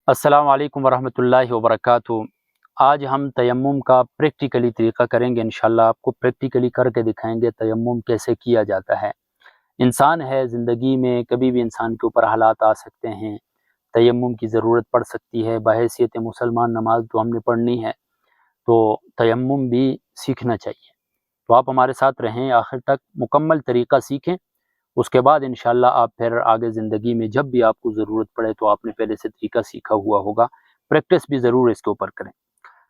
السلام علیکم ورحمۃ اللہ وبرکاتہ۔ آج ہم تیمم کا پریکٹیکلی طریقہ کریں گے، انشاءاللہ آپ کو پریکٹیکلی کر کے دکھائیں گے تیمم کیسے کیا جاتا ہے۔ انسان ہے، زندگی میں کبھی بھی انسان کے اوپر حالات آ سکتے ہیں، تیمم کی ضرورت پڑ سکتی ہے۔ بحیثیت مسلمان نماز تو ہم نے پڑھنی ہے، تو تیمم بھی سیکھنا چاہیے۔ تو آپ ہمارے ساتھ رہیں، آخر تک مکمل طریقہ سیکھیں، اس کے بعد انشاءاللہ آپ پھر آگے زندگی میں جب بھی آپ کو ضرورت پڑے تو آپ نے پہلے سے طریقہ سیکھا ہوا ہوگا، پریکٹس بھی ضرور اس کے اوپر کریں۔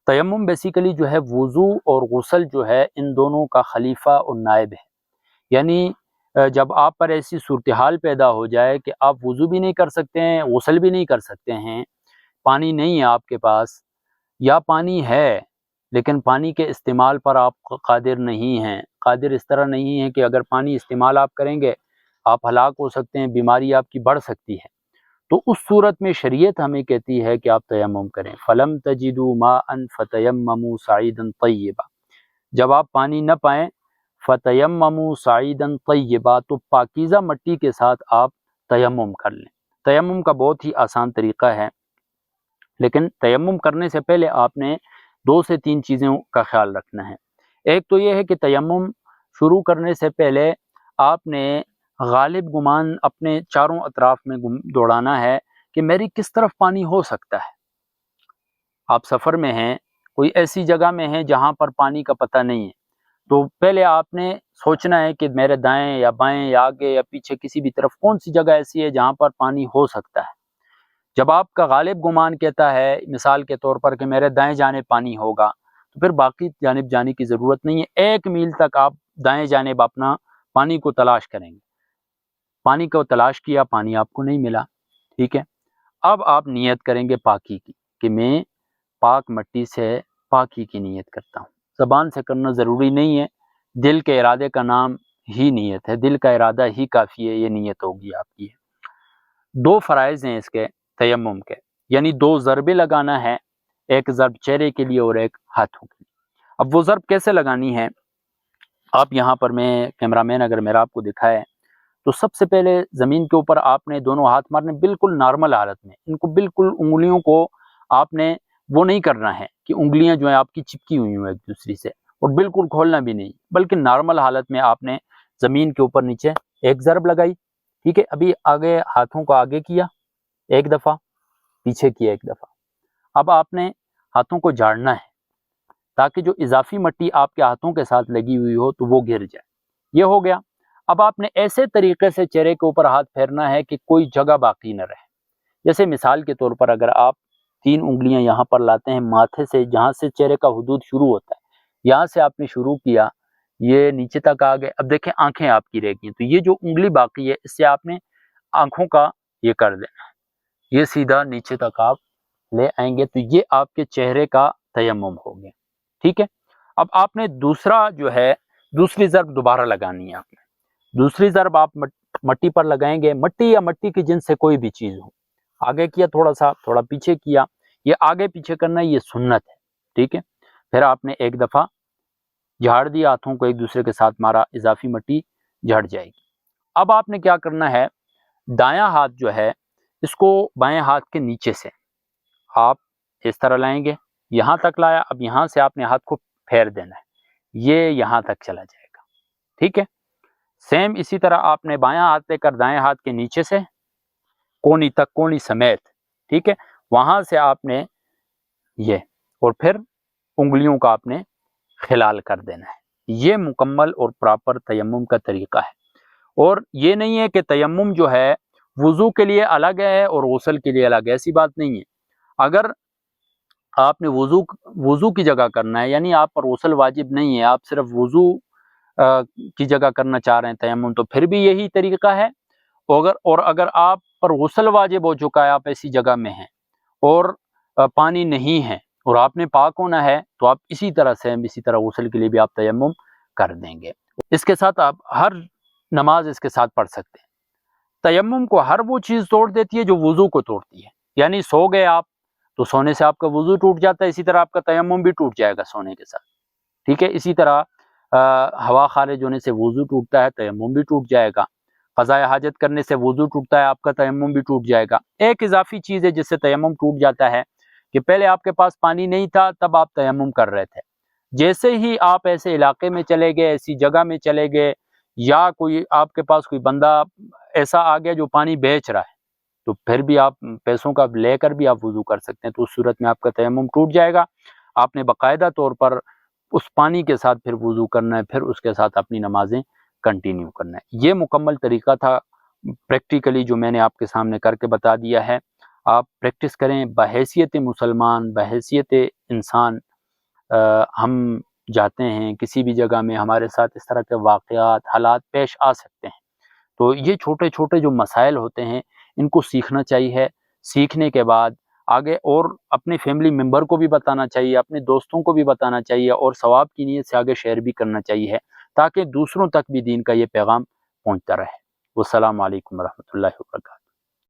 تیمم بیسیکلی جو ہے وضو اور غسل جو ہے ان دونوں کا خلیفہ اور نائب ہے۔ یعنی جب آپ پر ایسی صورتحال پیدا ہو جائے کہ آپ وضو بھی نہیں کر سکتے ہیں، غسل بھی نہیں کر سکتے ہیں، پانی نہیں ہے آپ کے پاس، یا پانی ہے لیکن پانی کے استعمال پر آپ قادر نہیں ہیں، قادر اس طرح نہیں ہے کہ اگر پانی استعمال آپ کریں گے آپ ہلاک ہو سکتے ہیں، بیماری آپ کی بڑھ سکتی ہے، تو اس صورت میں شریعت ہمیں کہتی ہے کہ آپ تیمم کریں۔ فَلَمْ تَجِدُوا مَاءً فَتَيَمَّمُوا صَعِيدًا طَيِّبًا، جب آپ پانی نہ پائیں فَتَيَمَّمُوا صَعِيدًا طَيِّبًا، تو پاکیزہ مٹی کے ساتھ آپ تیمم کر لیں۔ تیمم کا بہت ہی آسان طریقہ ہے، لیکن تیمم کرنے سے پہلے آپ نے 2 سے 3 چیزوں کا خیال رکھنا ہے۔ ایک تو یہ ہے کہ تیمم شروع کرنے سے پہلے آپ نے غالب گمان اپنے چاروں اطراف میں دوڑانا ہے کہ میری کس طرف پانی ہو سکتا ہے۔ آپ سفر میں ہیں، کوئی ایسی جگہ میں ہیں جہاں پر پانی کا پتہ نہیں ہے، تو پہلے آپ نے سوچنا ہے کہ میرے دائیں یا بائیں یا آگے یا پیچھے کسی بھی طرف کون سی جگہ ایسی ہے جہاں پر پانی ہو سکتا ہے۔ جب آپ کا غالب گمان کہتا ہے مثال کے طور پر کہ میرے دائیں جانب پانی ہوگا، تو پھر باقی جانب جانے کی ضرورت نہیں ہے۔ 1 میل تک آپ دائیں جانب اپنا پانی کو تلاش کریں گے، پانی کو تلاش کیا، پانی آپ کو نہیں ملا، ٹھیک ہے۔ اب آپ نیت کریں گے پاکی کی، کہ میں پاک مٹی سے پاکی کی نیت کرتا ہوں۔ زبان سے کرنا ضروری نہیں ہے، دل کے ارادے کا نام ہی نیت ہے، دل کا ارادہ ہی کافی ہے، یہ نیت ہوگی آپ کی۔ 2 فرائض ہیں اس کے تیمم کے، یعنی 2 ضربیں لگانا ہے، ایک ضرب چہرے کے لیے اور ایک ہاتھوں کے لیے۔ اب وہ ضرب کیسے لگانی ہے، آپ یہاں پر میں کیمرہ مین اگر میرا آپ کو دکھائے تو سب سے پہلے زمین کے اوپر آپ نے دونوں ہاتھ مارنے، بالکل نارمل حالت میں، ان کو بالکل انگلیوں کو آپ نے وہ نہیں کرنا ہے کہ انگلیاں جو ہیں آپ کی چپکی ہوئی ہیں ایک دوسری سے، اور بالکل کھولنا بھی نہیں، بلکہ نارمل حالت میں آپ نے زمین کے اوپر نیچے ایک ضرب لگائی، ٹھیک ہے۔ ابھی آگے ہاتھوں کو آگے کیا 1 دفعہ، پیچھے کیا 1 دفعہ۔ اب آپ نے ہاتھوں کو جھاڑنا ہے تاکہ جو اضافی مٹی آپ کے ہاتھوں کے ساتھ لگی ہوئی ہو تو وہ گر جائے، یہ ہو گیا۔ اب آپ نے ایسے طریقے سے چہرے کے اوپر ہاتھ پھیرنا ہے کہ کوئی جگہ باقی نہ رہے۔ جیسے مثال کے طور پر اگر آپ 3 انگلیاں یہاں پر لاتے ہیں ماتھے سے، جہاں سے چہرے کا حدود شروع ہوتا ہے، یہاں سے آپ نے شروع کیا، یہ نیچے تک آ گئے، اب دیکھیں آنکھیں آپ کی رہ گئی، تو یہ جو انگلی باقی ہے اس سے آپ نے آنکھوں کا یہ کر دینا ہے، یہ سیدھا نیچے تک آپ لے آئیں گے، تو یہ آپ کے چہرے کا تیمم ہو گیا، ٹھیک ہے۔ اب آپ نے دوسرا جو ہے دوسری ضرب دوبارہ لگانی ہے، آپ نے دوسری ضرب آپ مٹی پر لگائیں گے، مٹی یا مٹی کی جنس سے کوئی بھی چیز ہو، آگے کیا تھوڑا سا، تھوڑا پیچھے کیا، یہ آگے پیچھے کرنا یہ سنت ہے، ٹھیک ہے۔ پھر آپ نے 1 دفعہ جھاڑ دیا، ہاتھوں کو ایک دوسرے کے ساتھ مارا، اضافی مٹی جھڑ جائے گی۔ اب آپ نے کیا کرنا ہے، دایاں ہاتھ جو ہے اس کو بائیں ہاتھ کے نیچے سے آپ اس طرح لائیں گے، یہاں تک لایا، اب یہاں سے آپ نے ہاتھ کو پھیر دینا ہے، یہ یہاں تک چلا جائے گا، ٹھیک ہے۔ سیم اسی طرح آپ نے بایاں ہاتھ لے کر دائیں ہاتھ کے نیچے سے کونی تک، کونی سمیت، ٹھیک ہے، وہاں سے آپ نے یہ، اور پھر انگلیوں کا آپ نے خلال کر دینا ہے۔ یہ مکمل اور پراپر تیمم کا طریقہ ہے، اور یہ نہیں ہے کہ تیمم جو ہے وضو کے لیے الگ ہے اور غسل کے لیے الگ ہے، ایسی بات نہیں ہے۔ اگر آپ نے وضو کی جگہ کرنا ہے، یعنی آپ پر غسل واجب نہیں ہے، آپ صرف وضو کی جگہ کرنا چاہ رہے ہیں تیمم، تو پھر بھی یہی طریقہ ہے۔ اور اگر آپ پر غسل واجب ہو چکا ہے، آپ ایسی جگہ میں ہیں اور پانی نہیں ہے اور آپ نے پاک ہونا ہے، تو آپ اسی طرح غسل کے لیے بھی آپ تیمم کر دیں گے۔ اس کے ساتھ آپ ہر نماز اس کے ساتھ پڑھ سکتے ہیں۔ تیمم کو ہر وہ چیز توڑ دیتی ہے جو وضو کو توڑتی ہے، یعنی سو گئے آپ تو سونے سے آپ کا وضو ٹوٹ جاتا ہے، اسی طرح آپ کا تیمم بھی ٹوٹ جائے گا سونے کے ساتھ، ٹھیک ہے۔ اسی طرح ہوا خارج ہونے سے وضو ٹوٹتا ہے، تیمم بھی ٹوٹ جائے گا۔ قضاء حاجت کرنے سے وضو ٹوٹتا ہے، آپ کا تیمم بھی ٹوٹ جائے گا۔ ایک اضافی چیز ہے جس سے تیمم ٹوٹ جاتا ہے کہ پہلے آپ کے پاس پانی نہیں تھا، تب آپ تیمم کر رہے تھے، جیسے ہی آپ ایسے علاقے میں چلے گئے، ایسی جگہ میں چلے گئے، یا کوئی آپ کے پاس کوئی بندہ ایسا آ گیا جو پانی بیچ رہا ہے، تو پھر بھی آپ پیسوں کا لے کر بھی آپ وضو کر سکتے ہیں، تو اس صورت میں آپ کا تیمم ٹوٹ جائے گا۔ آپ نے باقاعدہ طور پر اس پانی کے ساتھ پھر وضو کرنا ہے، پھر اس کے ساتھ اپنی نمازیں کنٹینیو کرنا ہے۔ یہ مکمل طریقہ تھا پریکٹیکلی جو میں نے آپ کے سامنے کر کے بتا دیا ہے۔ آپ پریکٹس کریں، بحیثیت مسلمان، بحیثیت انسان ہم جاتے ہیں کسی بھی جگہ میں، ہمارے ساتھ اس طرح کے واقعات، حالات پیش آ سکتے ہیں، تو یہ چھوٹے چھوٹے جو مسائل ہوتے ہیں ان کو سیکھنا چاہیے۔ سیکھنے کے بعد آگے اور اپنے فیملی ممبر کو بھی بتانا چاہیے، اپنے دوستوں کو بھی بتانا چاہیے، اور ثواب کی نیت سے آگے شیئر بھی کرنا چاہیے، تاکہ دوسروں تک بھی دین کا یہ پیغام پہنچتا رہے۔ والسلام علیکم ورحمۃ اللہ وبرکاتہ۔